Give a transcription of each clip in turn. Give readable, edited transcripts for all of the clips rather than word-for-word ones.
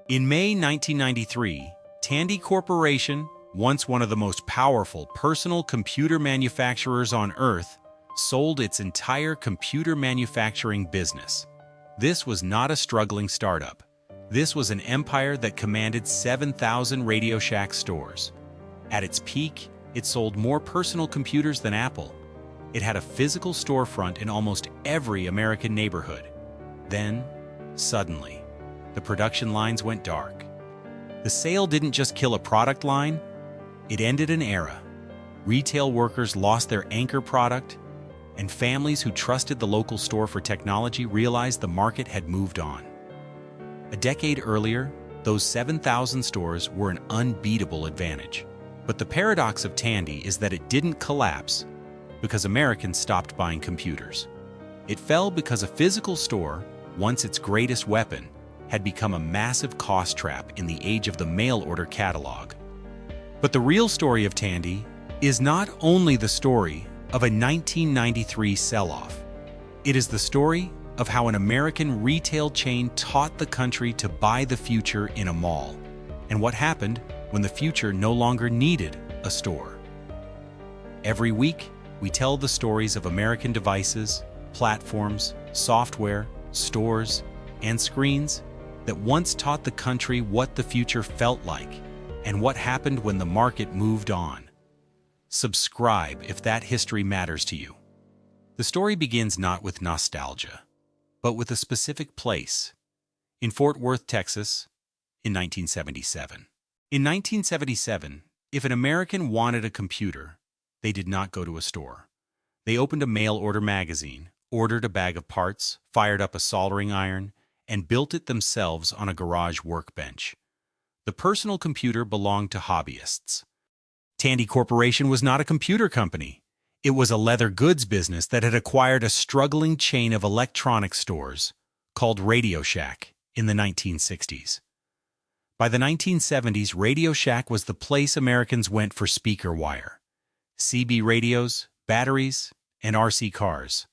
In May 1993, Tandy Corporation, once one of the most powerful personal computer manufacturers on Earth, sold its entire computer manufacturing business. This was not a struggling startup. This was an empire that commanded 7,000 RadioShack stores. At its peak, it sold more personal computers than Apple. It had a physical storefront in almost every American neighborhood. Then, suddenly, the production lines went dark. The sale didn't just kill a product line, it ended an era. Retail workers lost their anchor product, and families who trusted the local store for technology realized the market had moved on. A decade earlier, those 7,000 stores were an unbeatable advantage. But the paradox of Tandy is that it didn't collapse because Americans stopped buying computers. It fell because a physical store, once its greatest weapon, had become a massive cost trap in the age of the mail-order catalog. But the real story of Tandy is not only the story of a 1993 sell-off. It is the story of how an American retail chain taught the country to buy the future in a mall, and what happened when the future no longer needed a store. Every week, we tell the stories of American devices, platforms, software, stores, and screens that once taught the country what the future felt like and what happened when the market moved on. Subscribe if that history matters to you. The story begins not with nostalgia, but with a specific place, in Fort Worth, Texas, in 1977. In 1977, if an American wanted a computer, they did not go to a store. They opened a mail-order magazine, ordered a bag of parts, fired up a soldering iron, and built it themselves on a garage workbench. The personal computer belonged to hobbyists. Tandy Corporation was not a computer company. It was a leather goods business that had acquired a struggling chain of electronics stores called RadioShack in the 1960s. By the 1970s, RadioShack was the place Americans went for speaker wire, CB radios, batteries, and RC cars.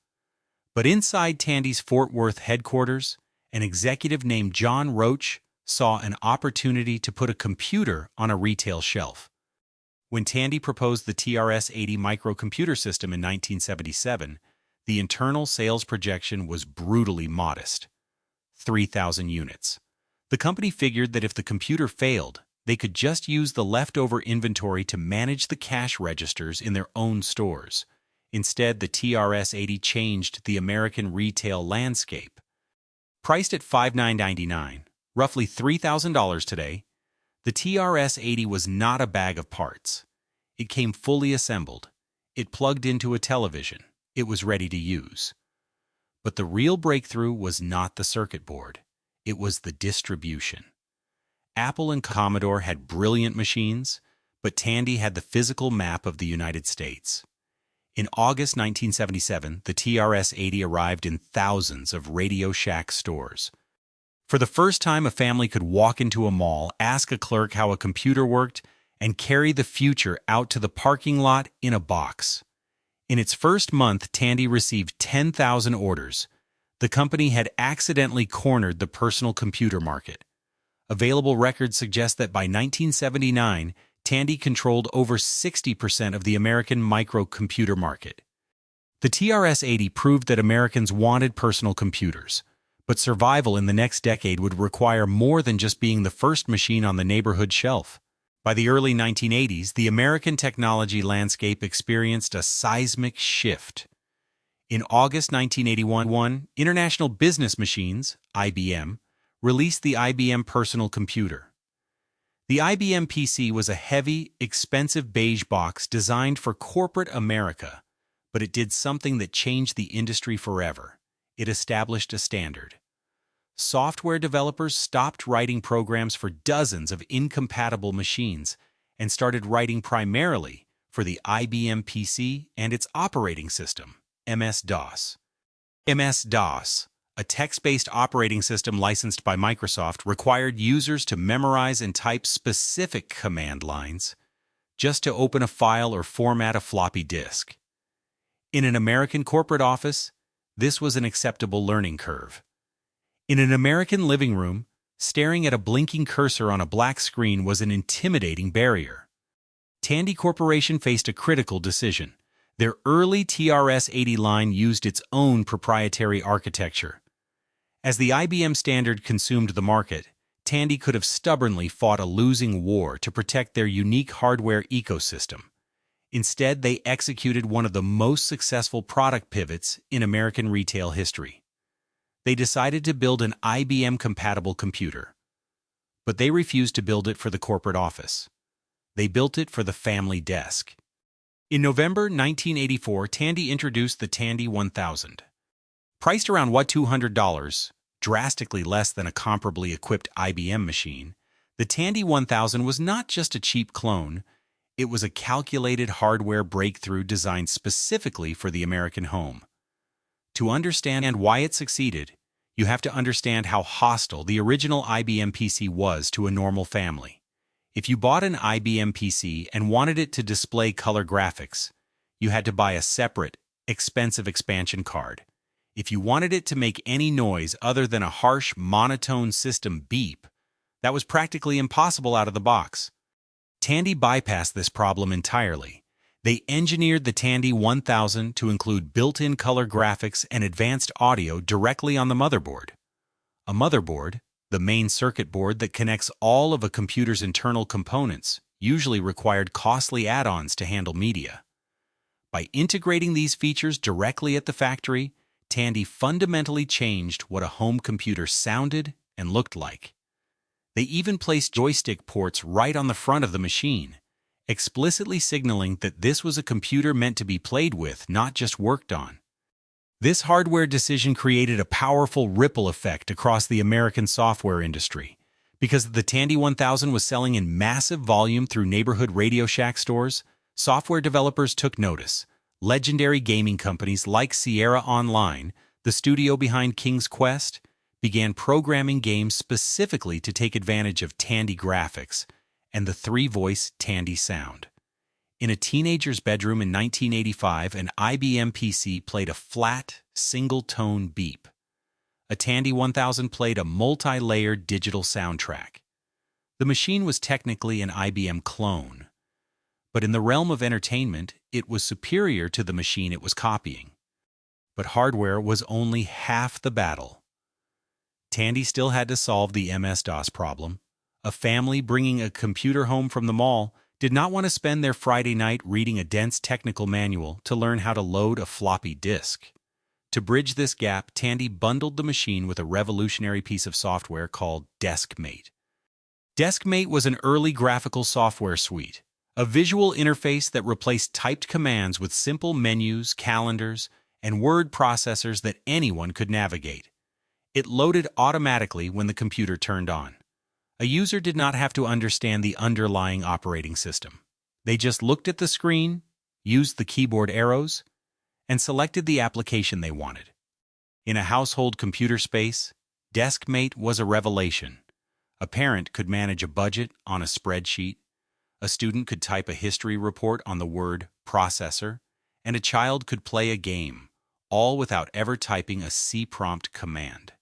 But inside Tandy's Fort Worth headquarters, an executive named John Roach saw an opportunity to put a computer on a retail shelf. When Tandy proposed the TRS-80 microcomputer system in 1977, the internal sales projection was brutally modest, 3,000 units. The company figured that if the computer failed, they could just use the leftover inventory to manage the cash registers in their own stores. Instead, the TRS-80 changed the American retail landscape. Priced at $5,999, roughly $3,000 today, the TRS-80 was not a bag of parts. It came fully assembled. It plugged into a television. It was ready to use. But the real breakthrough was not the circuit board. It was the distribution. Apple and Commodore had brilliant machines, but Tandy had the physical map of the United States. In August 1977, the TRS-80 arrived in thousands of RadioShack stores. For the first time, a family could walk into a mall, ask a clerk how a computer worked, and carry the future out to the parking lot in a box. In its first month, Tandy received 10,000 orders. The company had accidentally cornered the personal computer market. Available records suggest that by 1979, Tandy controlled over 60% of the American microcomputer market. The TRS-80 proved that Americans wanted personal computers. But survival in the next decade would require more than just being the first machine on the neighborhood shelf. By the early 1980s, the American technology landscape experienced a seismic shift. In August 1981, International Business Machines, IBM, released the IBM Personal Computer. The IBM PC was a heavy, expensive beige box designed for corporate America, but it did something that changed the industry forever. It established a standard. Software developers stopped writing programs for dozens of incompatible machines and started writing primarily for the IBM PC and its operating system, MS-DOS. MS-DOS, a text-based operating system licensed by Microsoft, required users to memorize and type specific command lines just to open a file or format a floppy disk. In an American corporate office, this was an acceptable learning curve. In an American living room, Staring at a blinking cursor on a black screen was an intimidating barrier. Tandy Corporation faced a critical decision. Their early TRS-80 line used its own proprietary architecture. As the IBM standard consumed the market, Tandy could have stubbornly fought a losing war to protect their unique hardware ecosystem. Instead, they executed one of the most successful product pivots in American retail history. They decided to build an IBM-compatible computer. But they refused to build it for the corporate office. They built it for the family desk. In November 1984, Tandy introduced the Tandy 1000. Priced around $200, drastically less than a comparably equipped IBM machine, the Tandy 1000 was not just a cheap clone. It was a calculated hardware breakthrough designed specifically for the American home. To understand why it succeeded, you have to understand how hostile the original IBM PC was to a normal family. If you bought an IBM PC and wanted it to display color graphics, you had to buy a separate, expensive expansion card. If you wanted it to make any noise other than a harsh, monotone system beep, that was practically impossible out of the box. Tandy bypassed this problem entirely. They engineered the Tandy 1000 to include built-in color graphics and advanced audio directly on the motherboard. A motherboard, the main circuit board that connects all of a computer's internal components, usually required costly add-ons to handle media. By integrating these features directly at the factory, Tandy fundamentally changed what a home computer sounded and looked like. They even placed joystick ports right on the front of the machine, explicitly signaling that this was a computer meant to be played with, not just worked on. This hardware decision created a powerful ripple effect across the American software industry. Because the Tandy 1000 was selling in massive volume through neighborhood RadioShack stores, software developers took notice. Legendary gaming companies like Sierra Online, the studio behind King's Quest, began programming games specifically to take advantage of Tandy graphics and the three-voice Tandy sound. In a teenager's bedroom in 1985, an IBM PC played a flat, single-tone beep. A Tandy 1000 played a multi-layered digital soundtrack. The machine was technically an IBM clone, but in the realm of entertainment, it was superior to the machine it was copying. But hardware was only half the battle. Tandy still had to solve the MS-DOS problem. A family bringing a computer home from the mall did not want to spend their Friday night reading a dense technical manual to learn how to load a floppy disk. To bridge this gap, Tandy bundled the machine with a revolutionary piece of software called DeskMate. DeskMate was an early graphical software suite, a visual interface that replaced typed commands with simple menus, calendars, and word processors that anyone could navigate. It loaded automatically when the computer turned on. A user did not have to understand the underlying operating system. They just looked at the screen, used the keyboard arrows, and selected the application they wanted. In a household computer space, DeskMate was a revelation. A parent could manage a budget on a spreadsheet, a student could type a history report on the word processor, and a child could play a game, all without ever typing a C prompt command.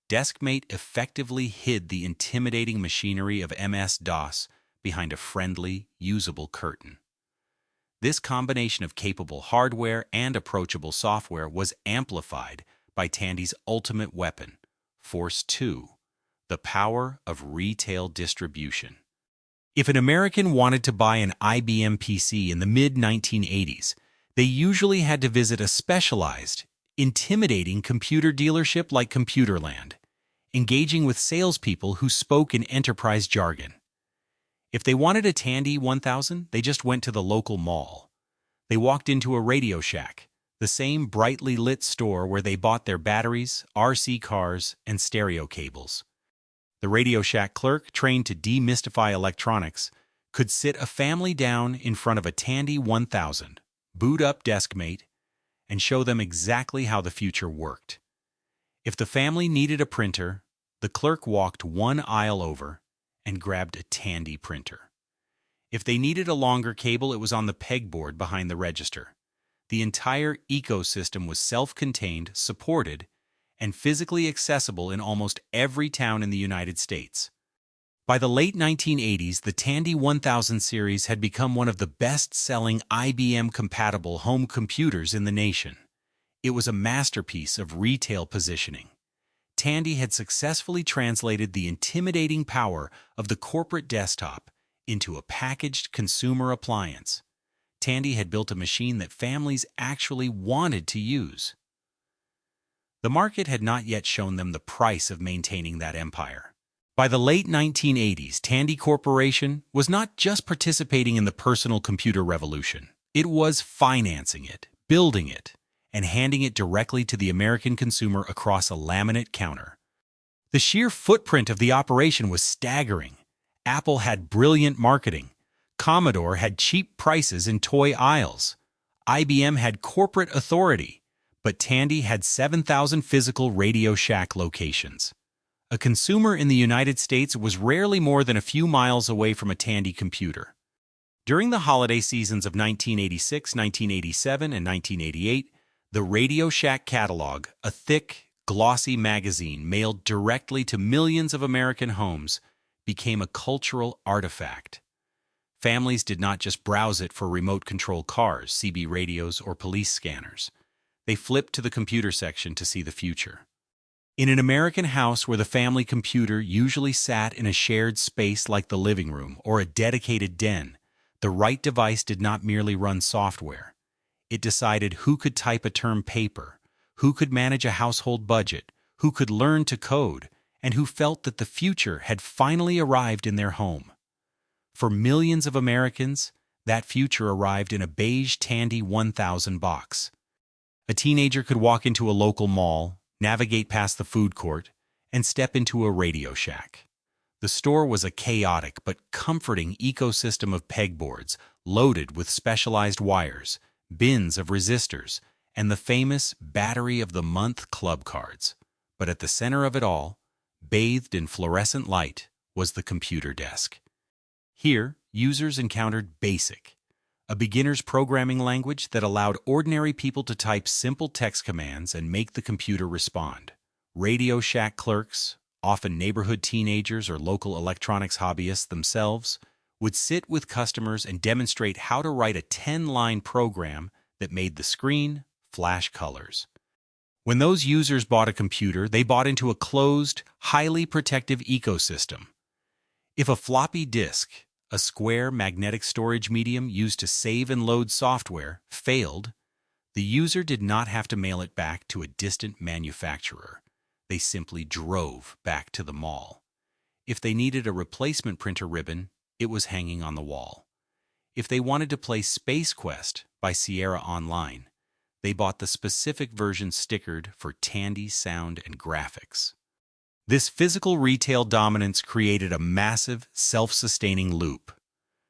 DeskMate effectively hid the intimidating machinery of MS-DOS behind a friendly, usable curtain. This combination of capable hardware and approachable software was amplified by Tandy's ultimate weapon, Force 2, the power of retail distribution. If an American wanted to buy an IBM PC in the mid-1980s, they usually had to visit a specialized, intimidating computer dealership like Computerland, engaging with salespeople who spoke in enterprise jargon. If they wanted a Tandy 1000, they just went to the local mall. They walked into a RadioShack, the same brightly lit store where they bought their batteries, RC cars, and stereo cables. The RadioShack clerk, trained to demystify electronics, could sit a family down in front of a Tandy 1000, boot up DeskMate, and show them exactly how the future worked. If the family needed a printer, the clerk walked one aisle over and grabbed a Tandy printer. If they needed a longer cable, it was on the pegboard behind the register. The entire ecosystem was self-contained, supported, and physically accessible in almost every town in the United States. By the late 1980s, the Tandy 1000 series had become one of the best-selling IBM-compatible home computers in the nation. It was a masterpiece of retail positioning. Tandy had successfully translated the intimidating power of the corporate desktop into a packaged consumer appliance. Tandy had built a machine that families actually wanted to use. The market had not yet shown them the price of maintaining that empire. By the late 1980s, Tandy Corporation was not just participating in the personal computer revolution. It was financing it, building it, and handing it directly to the American consumer across a laminate counter. The sheer footprint of the operation was staggering. Apple had brilliant marketing. Commodore had cheap prices in toy aisles. IBM had corporate authority. But Tandy had 7,000 physical RadioShack locations. A consumer in the United States was rarely more than a few miles away from a Tandy computer. During the holiday seasons of 1986, 1987, and 1988, the RadioShack catalog, a thick, glossy magazine mailed directly to millions of American homes, became a cultural artifact. Families did not just browse it for remote-control cars, CB radios, or police scanners. They flipped to the computer section to see the future. In an American house where the family computer usually sat in a shared space like the living room or a dedicated den, the right device did not merely run software. It decided who could type a term paper, who could manage a household budget, who could learn to code, and who felt that the future had finally arrived in their home. For millions of Americans, that future arrived in a beige Tandy 1000 box. A teenager could walk into a local mall, navigate past the food court, and step into a RadioShack. The store was a chaotic but comforting ecosystem of pegboards loaded with specialized wires, bins of resistors, and the famous Battery of the Month club cards. But at the center of it all, bathed in fluorescent light, was the computer desk. Here, users encountered BASIC, a beginner's programming language that allowed ordinary people to type simple text commands and make the computer respond. RadioShack clerks, often neighborhood teenagers or local electronics hobbyists themselves, would sit with customers and demonstrate how to write a 10-line program that made the screen flash colors. When those users bought a computer, they bought into a closed, highly protective ecosystem. If a floppy disk, a square magnetic storage medium used to save and load software, failed, the user did not have to mail it back to a distant manufacturer. They simply drove back to the mall. If they needed a replacement printer ribbon, it was hanging on the wall. If they wanted to play Space Quest by Sierra Online, they bought the specific version stickered for Tandy sound and graphics. This physical retail dominance created a massive, self-sustaining loop.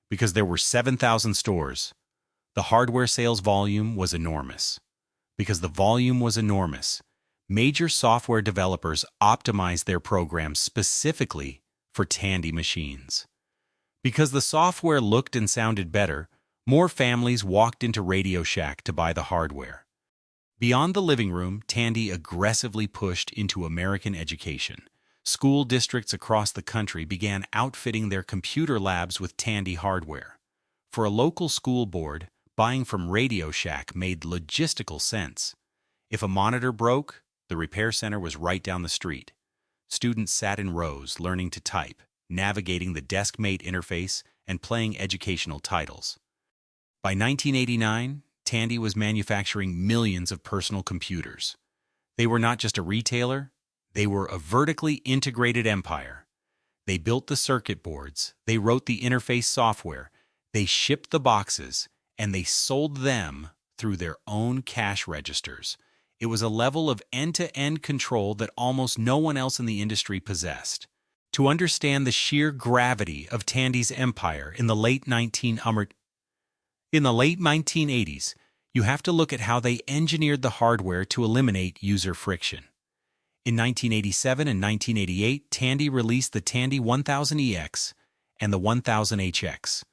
Because there were 7,000 stores, the hardware sales volume was enormous. Because the volume was enormous, major software developers optimized their programs specifically for Tandy machines. Because the software looked and sounded better, more families walked into RadioShack to buy the hardware. Beyond the living room, Tandy aggressively pushed into American education. School districts across the country began outfitting their computer labs with Tandy hardware. For a local school board, buying from RadioShack made logistical sense. If a monitor broke, the repair center was right down the street. Students sat in rows learning to type, navigating the DeskMate interface, and playing educational titles. By 1989, Tandy was manufacturing millions of personal computers. They were not just a retailer, they were a vertically integrated empire. They built the circuit boards, they wrote the interface software, they shipped the boxes, and they sold them through their own cash registers. It was a level of end-to-end control that almost no one else in the industry possessed. To understand the sheer gravity of Tandy's empire in the late 1980s, you have to look at how they engineered the hardware to eliminate user friction. In 1987 and 1988, Tandy released the Tandy 1000EX and the 1000HX.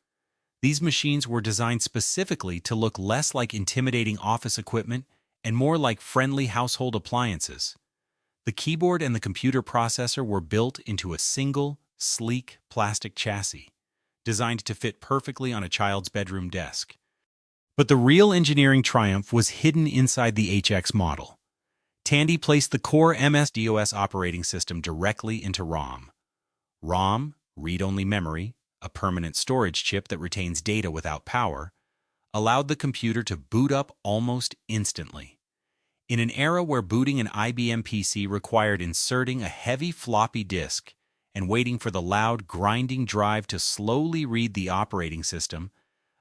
These machines were designed specifically to look less like intimidating office equipment and more like friendly household appliances. The keyboard and the computer processor were built into a single, sleek plastic chassis, designed to fit perfectly on a child's bedroom desk. But the real engineering triumph was hidden inside the HX model. Tandy placed the core MS-DOS operating system directly into ROM. ROM, read-only memory, a permanent storage chip that retains data without power, allowed the computer to boot up almost instantly. In an era where booting an IBM PC required inserting a heavy floppy disk and waiting for the loud, grinding drive to slowly read the operating system,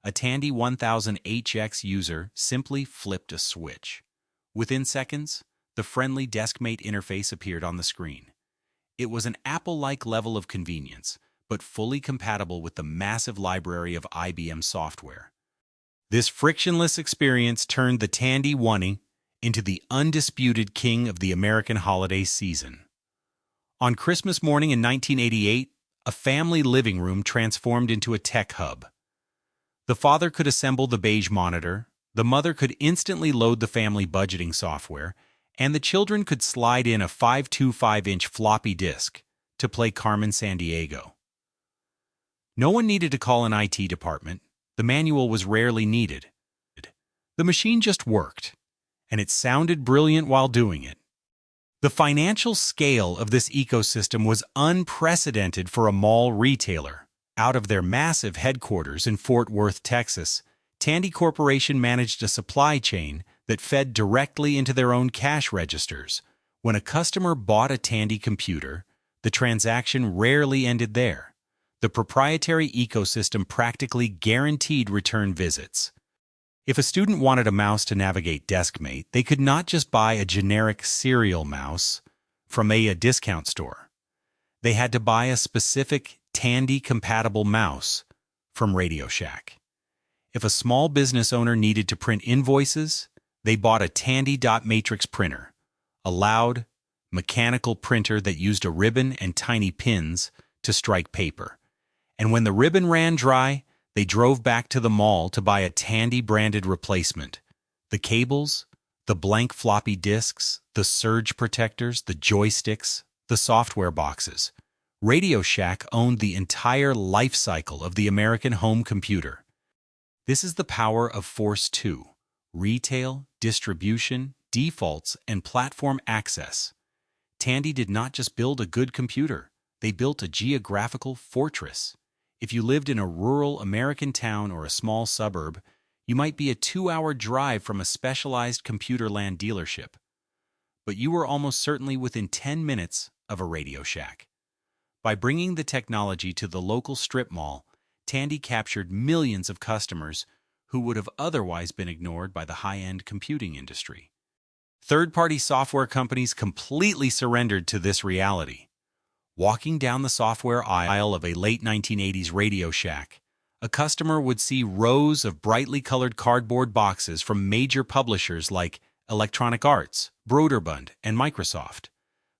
a Tandy 1000 HX user simply flipped a switch. Within seconds, the friendly deskmate interface appeared on the screen. It was an Apple-like level of convenience, but fully compatible with the massive library of IBM software. This frictionless experience turned the Tandy 1 into the undisputed king of the American holiday season. On Christmas morning in 1988, a family living room transformed into a tech hub. The father could assemble the beige monitor, the mother could instantly load the family budgeting software, and the children could slide in a 525-inch floppy disk to play Carmen Sandiego. No one needed to call an IT department. The manual was rarely needed. The machine just worked, and it sounded brilliant while doing it. The financial scale of this ecosystem was unprecedented for a mall retailer. Out of their massive headquarters in Fort Worth, Texas, Tandy Corporation managed a supply chain that fed directly into their own cash registers. When a customer bought a Tandy computer, the transaction rarely ended there. The proprietary ecosystem practically guaranteed return visits. If a student wanted a mouse to navigate Deskmate, they could not just buy a generic serial mouse from a discount store. They had to buy a specific Tandy-compatible mouse from RadioShack. If a small business owner needed to print invoices, they bought a Tandy.matrix printer, a loud, mechanical printer that used a ribbon and tiny pins to strike paper. And when the ribbon ran dry, they drove back to the mall to buy a Tandy-branded replacement. The cables, the blank floppy disks, the surge protectors, the joysticks, the software boxes. RadioShack owned the entire life cycle of the American home computer. This is the power of Force 2, retail, distribution, defaults, and platform access. Tandy did not just build a good computer, they built a geographical fortress. If you lived in a rural American town or a small suburb, you might be a 2-hour drive from a specialized computer LAN dealership. But you were almost certainly within 10 minutes of a RadioShack. By bringing the technology to the local strip mall, Tandy captured millions of customers who would have otherwise been ignored by the high-end computing industry. Third-party software companies completely surrendered to this reality. Walking down the software aisle of a late 1980s RadioShack, a customer would see rows of brightly colored cardboard boxes from major publishers like Electronic Arts, Broderbund, and Microsoft.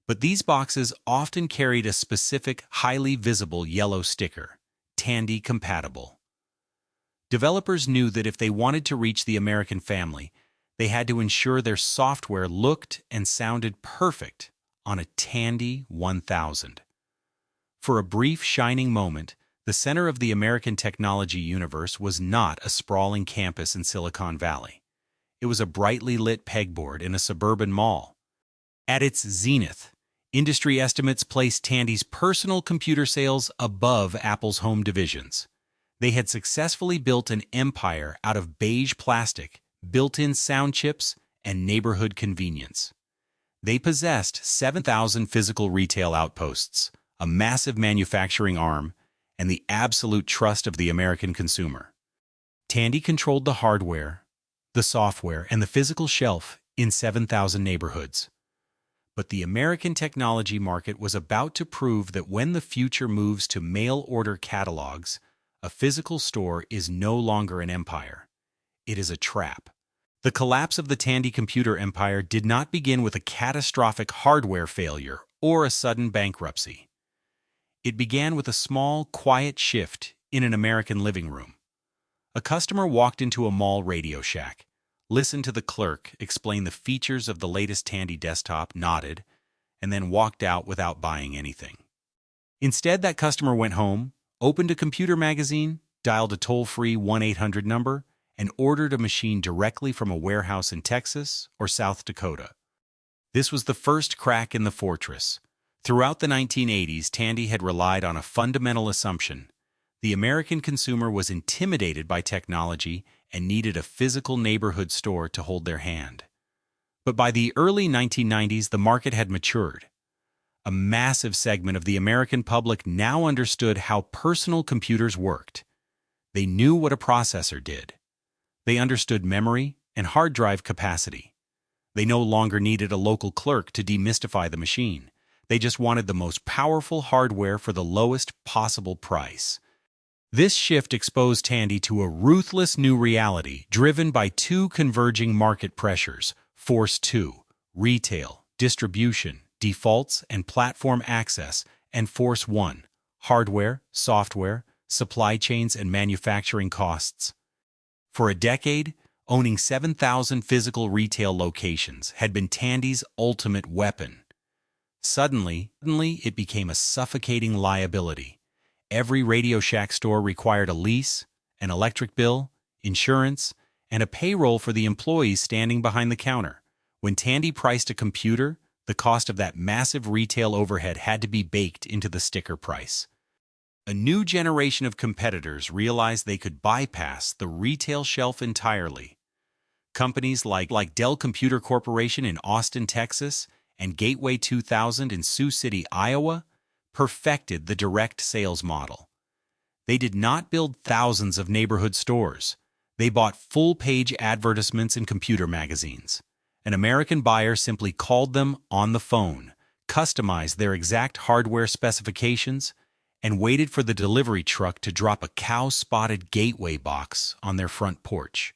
But these boxes often carried a specific, highly visible yellow sticker, Tandy compatible. Developers knew that if they wanted to reach the American family, they had to ensure their software looked and sounded perfect on a Tandy 1000. For a brief, shining moment, the center of the American technology universe was not a sprawling campus in Silicon Valley. It was a brightly lit pegboard in a suburban mall. At its zenith, industry estimates placed Tandy's personal computer sales above Apple's home divisions. They had successfully built an empire out of beige plastic, built-in sound chips, and neighborhood convenience. They possessed 7,000 physical retail outposts, a massive manufacturing arm, and the absolute trust of the American consumer. Tandy controlled the hardware, the software, and the physical shelf in 7,000 neighborhoods. But the American technology market was about to prove that when the future moves to mail-order catalogs, a physical store is no longer an empire. It is a trap. The collapse of the Tandy computer empire did not begin with a catastrophic hardware failure or a sudden bankruptcy. It began with a small, quiet shift in an American living room. A customer walked into a mall RadioShack, listened to the clerk explain the features of the latest Tandy desktop, nodded, and then walked out without buying anything. Instead, that customer went home, opened a computer magazine, dialed a toll-free 1-800 number, and ordered a machine directly from a warehouse in Texas or South Dakota. This was the first crack in the fortress. Throughout the 1980s, Tandy had relied on a fundamental assumption. The American consumer was intimidated by technology and needed a physical neighborhood store to hold their hand. But by the early 1990s, the market had matured. A massive segment of the American public now understood how personal computers worked. They knew what a processor did. They understood memory and hard drive capacity. They no longer needed a local clerk to demystify the machine. They just wanted the most powerful hardware for the lowest possible price. This shift exposed Tandy to a ruthless new reality driven by two converging market pressures: Force 2, retail, distribution, defaults, and platform access, and Force 1, hardware, software, supply chains, and manufacturing costs. For a decade, owning 7,000 physical retail locations had been Tandy's ultimate weapon. Suddenly, it became a suffocating liability. Every RadioShack store required a lease, an electric bill, insurance, and a payroll for the employees standing behind the counter. When Tandy priced a computer, the cost of that massive retail overhead had to be baked into the sticker price. A new generation of competitors realized they could bypass the retail shelf entirely. Companies like Dell Computer Corporation in Austin, Texas, and Gateway 2000 in Sioux City, Iowa, perfected the direct sales model. They did not build thousands of neighborhood stores. They bought full-page advertisements in computer magazines. An American buyer simply called them on the phone, customized their exact hardware specifications, and waited for the delivery truck to drop a cow-spotted Gateway box on their front porch.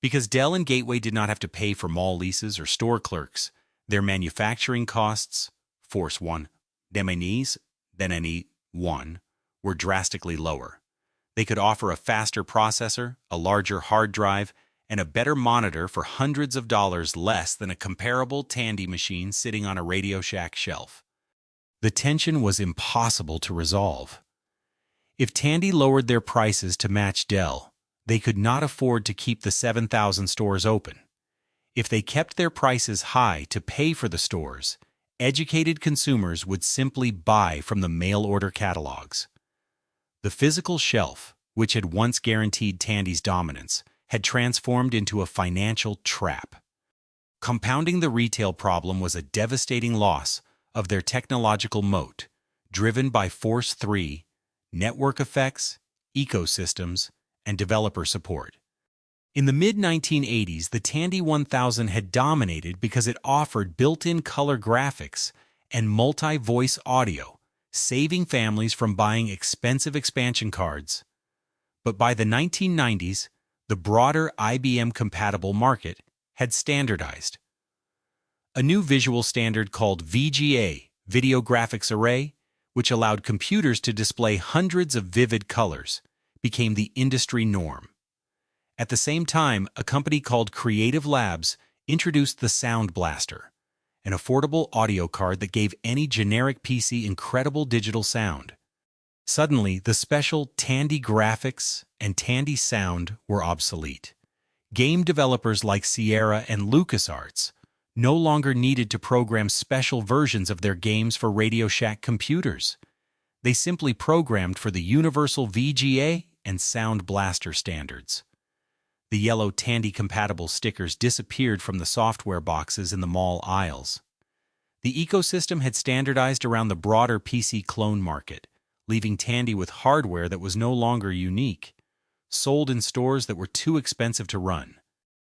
Because Dell and Gateway did not have to pay for mall leases or store clerks, their manufacturing costs, Force 1, were drastically lower. They could offer a faster processor, a larger hard drive, and a better monitor for hundreds of dollars less than a comparable Tandy machine sitting on a RadioShack shelf. The tension was impossible to resolve. If Tandy lowered their prices to match Dell, they could not afford to keep the 7,000 stores open. If they kept their prices high to pay for the stores, educated consumers would simply buy from the mail-order catalogs. The physical shelf, which had once guaranteed Tandy's dominance, had transformed into a financial trap. Compounding the retail problem was a devastating loss of their technological moat, driven by Force 3, network effects, ecosystems, and developer support. In the mid-1980s, the Tandy 1000 had dominated because it offered built-in color graphics and multi-voice audio, saving families from buying expensive expansion cards. But by the 1990s, the broader IBM-compatible market had standardized. A new visual standard called VGA, Video Graphics Array, which allowed computers to display hundreds of vivid colors, became the industry norm. At the same time, a company called Creative Labs introduced the Sound Blaster, an affordable audio card that gave any generic PC incredible digital sound. Suddenly, the special Tandy graphics and Tandy sound were obsolete. Game developers like Sierra and LucasArts no longer needed to program special versions of their games for RadioShack computers. They simply programmed for the universal VGA and Sound Blaster standards. The yellow Tandy-compatible stickers disappeared from the software boxes in the mall aisles. The ecosystem had standardized around the broader PC clone market, leaving Tandy with hardware that was no longer unique, sold in stores that were too expensive to run.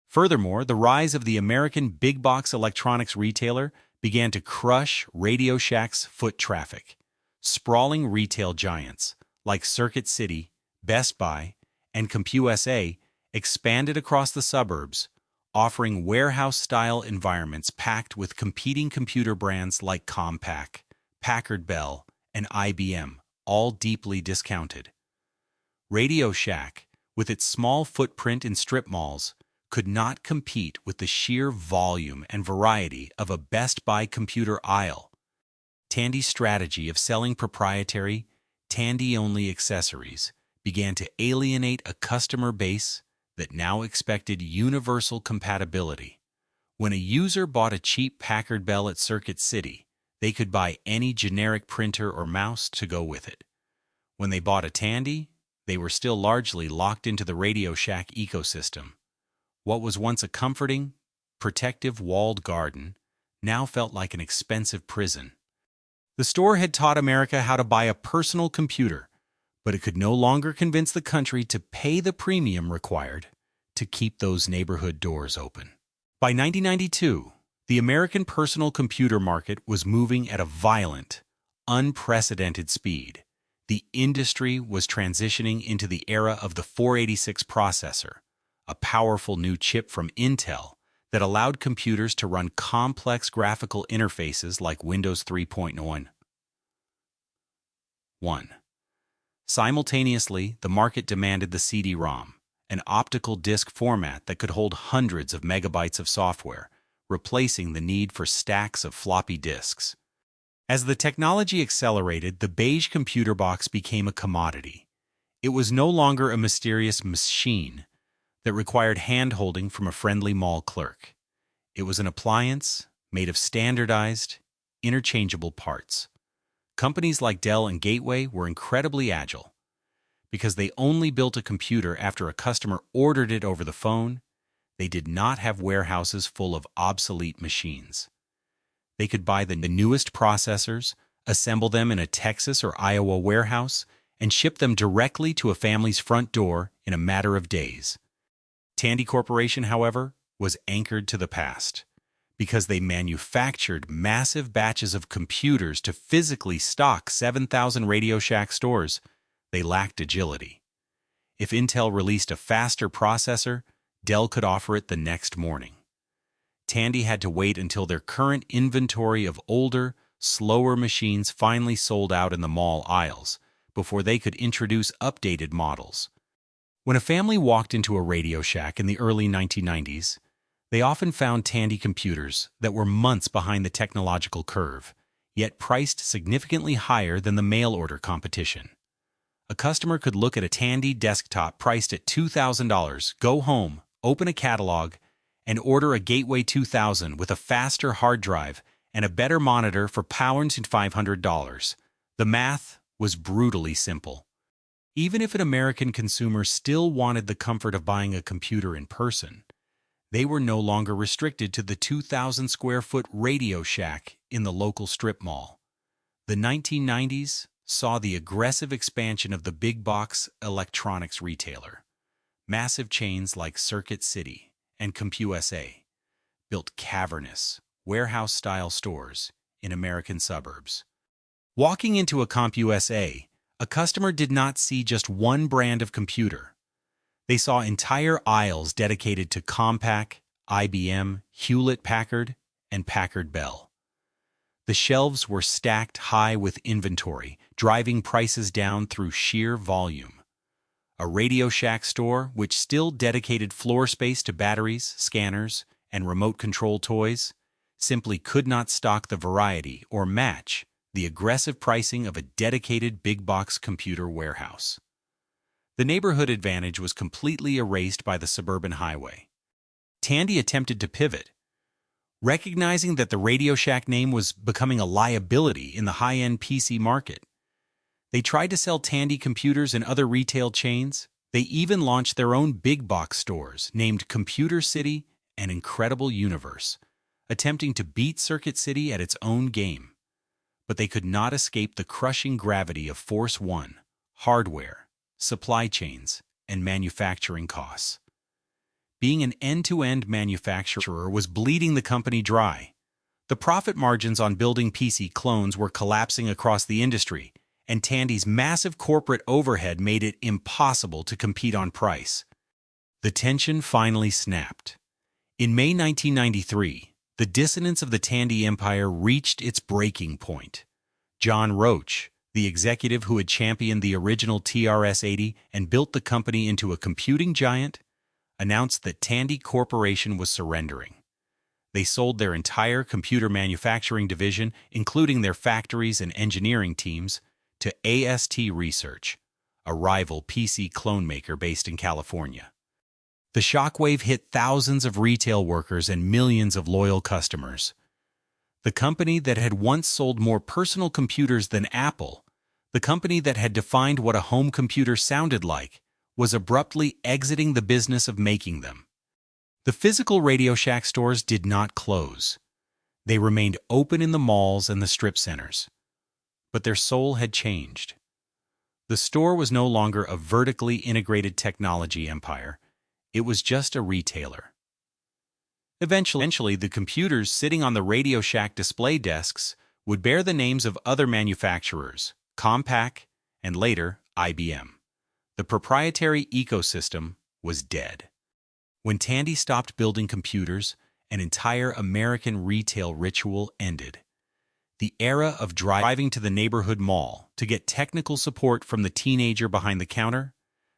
Furthermore, the rise of the American big-box electronics retailer began to crush RadioShack's foot traffic. Sprawling retail giants like Circuit City, Best Buy, and CompUSA expanded across the suburbs, offering warehouse-style environments packed with competing computer brands like Compaq, Packard Bell, and IBM, all deeply discounted. RadioShack, with its small footprint in strip malls, could not compete with the sheer volume and variety of a Best Buy computer aisle. Tandy's strategy of selling proprietary, Tandy-only accessories began to alienate a customer base that now expected universal compatibility. When a user bought a cheap Packard Bell at Circuit City, they could buy any generic printer or mouse to go with it. When they bought a Tandy, they were still largely locked into the RadioShack ecosystem. What was once a comforting, protective walled garden now felt like an expensive prison. The store had taught America how to buy a personal computer, but it could no longer convince the country to pay the premium required to keep those neighborhood doors open. By 1992, the American personal computer market was moving at a violent, unprecedented speed. The industry was transitioning into the era of the 486 processor, a powerful new chip from Intel that allowed computers to run complex graphical interfaces like Windows 3.1. Simultaneously, the market demanded the CD-ROM, an optical disc format that could hold hundreds of megabytes of software, replacing the need for stacks of floppy disks. As the technology accelerated, the beige computer box became a commodity. It was no longer a mysterious machine that required hand-holding from a friendly mall clerk. It was an appliance made of standardized, interchangeable parts. Companies like Dell and Gateway were incredibly agile. Because they only built a computer after a customer ordered it over the phone, they did not have warehouses full of obsolete machines. They could buy the newest processors, assemble them in a Texas or Iowa warehouse, and ship them directly to a family's front door in a matter of days. Tandy Corporation, however, was anchored to the past. Because they manufactured massive batches of computers to physically stock 7,000 RadioShack stores, they lacked agility. If Intel released a faster processor, Dell could offer it the next morning. Tandy had to wait until their current inventory of older, slower machines finally sold out in the mall aisles before they could introduce updated models. When a family walked into a RadioShack in the early 1990s, they often found Tandy computers that were months behind the technological curve, yet priced significantly higher than the mail-order competition. A customer could look at a Tandy desktop priced at $2,000, go home, open a catalog, and order a Gateway 2000 with a faster hard drive and a better monitor for $500. The math was brutally simple. Even if an American consumer still wanted the comfort of buying a computer in person, they were no longer restricted to the 2,000-square-foot RadioShack in the local strip mall. The 1990s saw the aggressive expansion of the big-box electronics retailer. Massive chains like Circuit City and CompUSA built cavernous, warehouse-style stores in American suburbs. Walking into a CompUSA, a customer did not see just one brand of computer. They saw entire aisles dedicated to Compaq, IBM, Hewlett-Packard, and Packard Bell. The shelves were stacked high with inventory, driving prices down through sheer volume. A RadioShack store, which still dedicated floor space to batteries, scanners, and remote control toys, simply could not stock the variety or match the aggressive pricing of a dedicated big-box computer warehouse. The neighborhood advantage was completely erased by the suburban highway. Tandy attempted to pivot, recognizing that the RadioShack name was becoming a liability in the high-end PC market. They tried to sell Tandy computers in other retail chains. They even launched their own big-box stores named Computer City and Incredible Universe, attempting to beat Circuit City at its own game. But they could not escape the crushing gravity of Force 1, hardware, supply chains, and manufacturing costs. Being an end-to-end manufacturer was bleeding the company dry. The profit margins on building PC clones were collapsing across the industry, and Tandy's massive corporate overhead made it impossible to compete on price. The tension finally snapped. In May 1993, the dissonance of the Tandy empire reached its breaking point. John Roach, the executive who had championed the original TRS-80 and built the company into a computing giant, announced that Tandy Corporation was surrendering. They sold their entire computer manufacturing division, including their factories and engineering teams, to AST Research, a rival PC clone maker based in California. The shockwave hit thousands of retail workers and millions of loyal customers. The company that had once sold more personal computers than Apple, the company that had defined what a home computer sounded like, was abruptly exiting the business of making them. The physical RadioShack stores did not close. They remained open in the malls and the strip centers. But their soul had changed. The store was no longer a vertically integrated technology empire. It was just a retailer. Eventually, the computers sitting on the RadioShack display desks would bear the names of other manufacturers, Compaq, and later, IBM. The proprietary ecosystem was dead. When Tandy stopped building computers, an entire American retail ritual ended. The era of driving to the neighborhood mall to get technical support from the teenager behind the counter,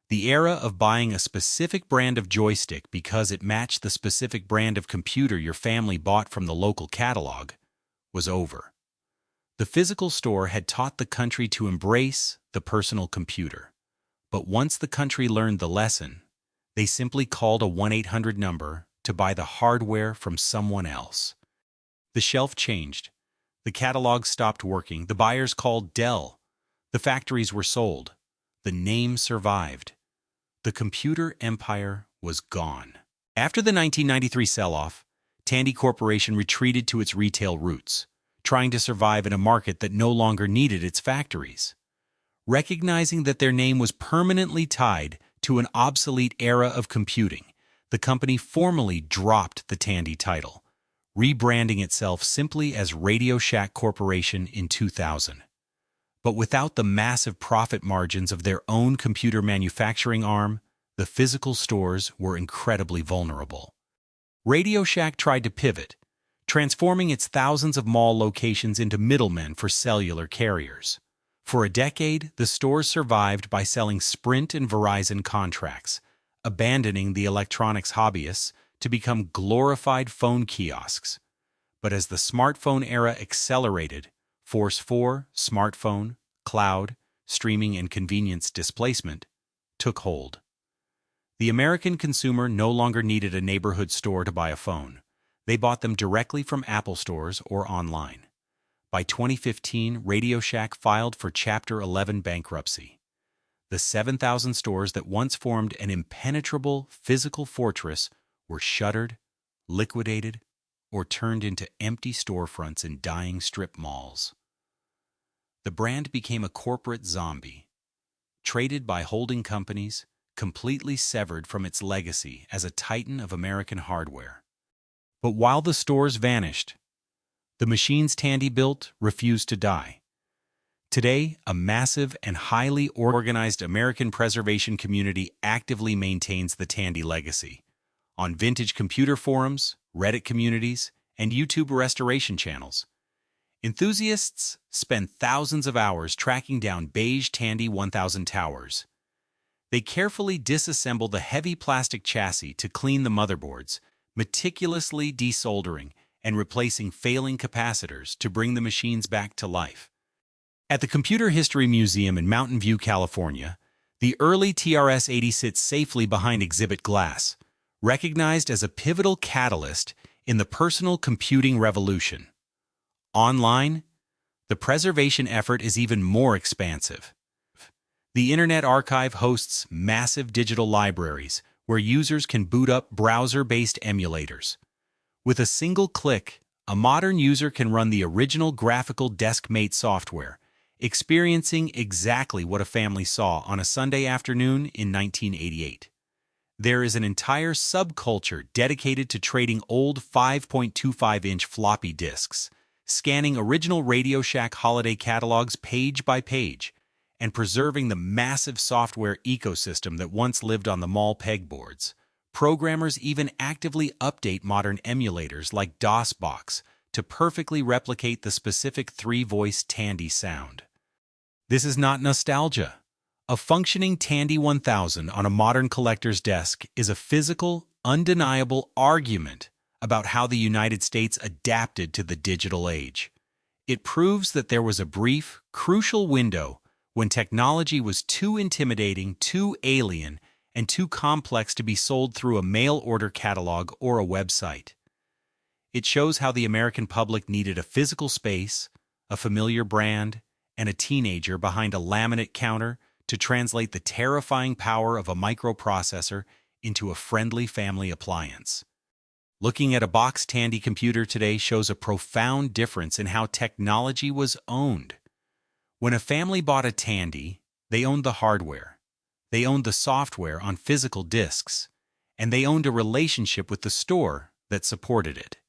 the era of buying a specific brand of joystick because it matched the specific brand of computer your family bought from the local catalog, was over. The physical store had taught the country to embrace the personal computer. But once the country learned the lesson, they simply called a 1-800 number to buy the hardware from someone else. The shelf changed. The catalog stopped working. The buyers called Dell. The factories were sold. The name survived. The computer empire was gone. After the 1993 sell-off, Tandy Corporation retreated to its retail roots, trying to survive in a market that no longer needed its factories. Recognizing that their name was permanently tied to an obsolete era of computing, the company formally dropped the Tandy title, rebranding itself simply as RadioShack Corporation in 2000. But without the massive profit margins of their own computer manufacturing arm, the physical stores were incredibly vulnerable. RadioShack tried to pivot, transforming its thousands of mall locations into middlemen for cellular carriers. For a decade, the stores survived by selling Sprint and Verizon contracts, abandoning the electronics hobbyists to become glorified phone kiosks. But as the smartphone era accelerated, Force 4, smartphone, cloud, streaming, and convenience displacement took hold. The American consumer no longer needed a neighborhood store to buy a phone. They bought them directly from Apple stores or online. By 2015, RadioShack filed for Chapter 11 bankruptcy. The 7,000 stores that once formed an impenetrable physical fortress were shuttered, liquidated, or turned into empty storefronts in dying strip malls. The brand became a corporate zombie, traded by holding companies, completely severed from its legacy as a titan of American hardware. But while the stores vanished, the machines Tandy built refused to die. Today, a massive and highly organized American preservation community actively maintains the Tandy legacy. On vintage computer forums, Reddit communities, and YouTube restoration channels, enthusiasts spend thousands of hours tracking down beige Tandy 1000 towers. They carefully disassemble the heavy plastic chassis to clean the motherboards, meticulously desoldering and replacing failing capacitors to bring the machines back to life. At the Computer History Museum in Mountain View, California, the early TRS-80 sits safely behind exhibit glass, recognized as a pivotal catalyst in the personal computing revolution. Online, the preservation effort is even more expansive. The Internet Archive hosts massive digital libraries where users can boot up browser-based emulators. With a single click, a modern user can run the original graphical DeskMate software, experiencing exactly what a family saw on a Sunday afternoon in 1988. There is an entire subculture dedicated to trading old 5.25-inch floppy disks, scanning original RadioShack holiday catalogs page by page, and preserving the massive software ecosystem that once lived on the mall pegboards. Programmers even actively update modern emulators like DOSBox to perfectly replicate the specific three-voice Tandy sound. This is not nostalgia. A functioning Tandy 1000 on a modern collector's desk is a physical, undeniable argument about how the United States adapted to the digital age. It proves that there was a brief, crucial window when technology was too intimidating, too alien, and too complex to be sold through a mail-order catalog or a website. It shows how the American public needed a physical space, a familiar brand, and a teenager behind a laminate counter to translate the terrifying power of a microprocessor into a friendly family appliance. Looking at a box Tandy computer today shows a profound difference in how technology was owned. When a family bought a Tandy, they owned the hardware, they owned the software on physical disks, and they owned a relationship with the store that supported it.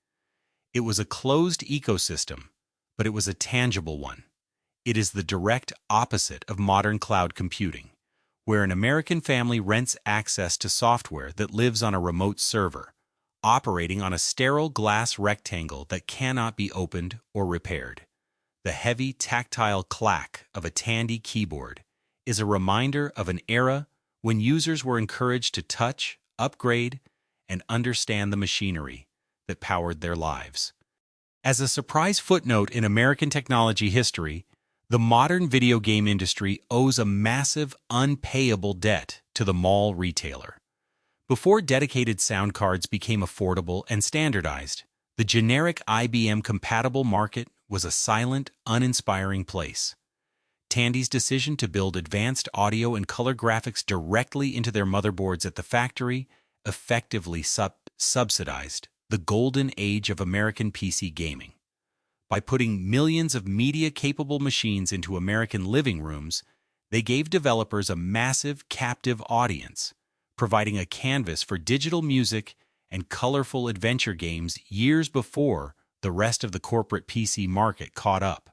It was a closed ecosystem, but it was a tangible one. It is the direct opposite of modern cloud computing, where an American family rents access to software that lives on a remote server, operating on a sterile glass rectangle that cannot be opened or repaired. The heavy, tactile clack of a Tandy keyboard is a reminder of an era when users were encouraged to touch, upgrade, and understand the machinery that powered their lives. As a surprise footnote in American technology history, the modern video game industry owes a massive, unpayable debt to the mall retailer. Before dedicated sound cards became affordable and standardized, the generic IBM-compatible market was a silent, uninspiring place. Tandy's decision to build advanced audio and color graphics directly into their motherboards at the factory effectively subsidized the golden age of American PC gaming. By putting millions of media-capable machines into American living rooms, they gave developers a massive, captive audience, providing a canvas for digital music and colorful adventure games years before the rest of the corporate PC market caught up.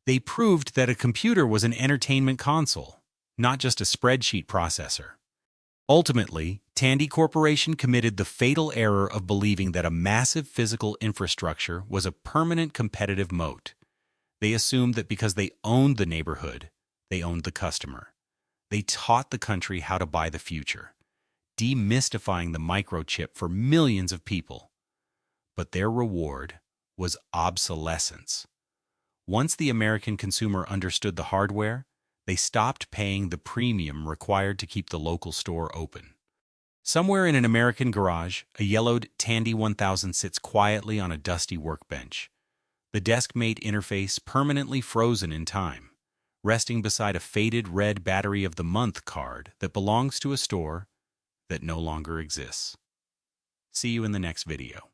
They proved that a computer was an entertainment console, not just a spreadsheet processor. Ultimately, Tandy Corporation committed the fatal error of believing that a massive physical infrastructure was a permanent competitive moat. They assumed that because they owned the neighborhood, they owned the customer. They taught the country how to buy the future, demystifying the microchip for millions of people. But their reward was obsolescence. Once the American consumer understood the hardware, they stopped paying the premium required to keep the local store open. Somewhere in an American garage, a yellowed Tandy 1000 sits quietly on a dusty workbench, the desk-mate interface permanently frozen in time, resting beside a faded red Battery of the Month card that belongs to a store that no longer exists. See you in the next video.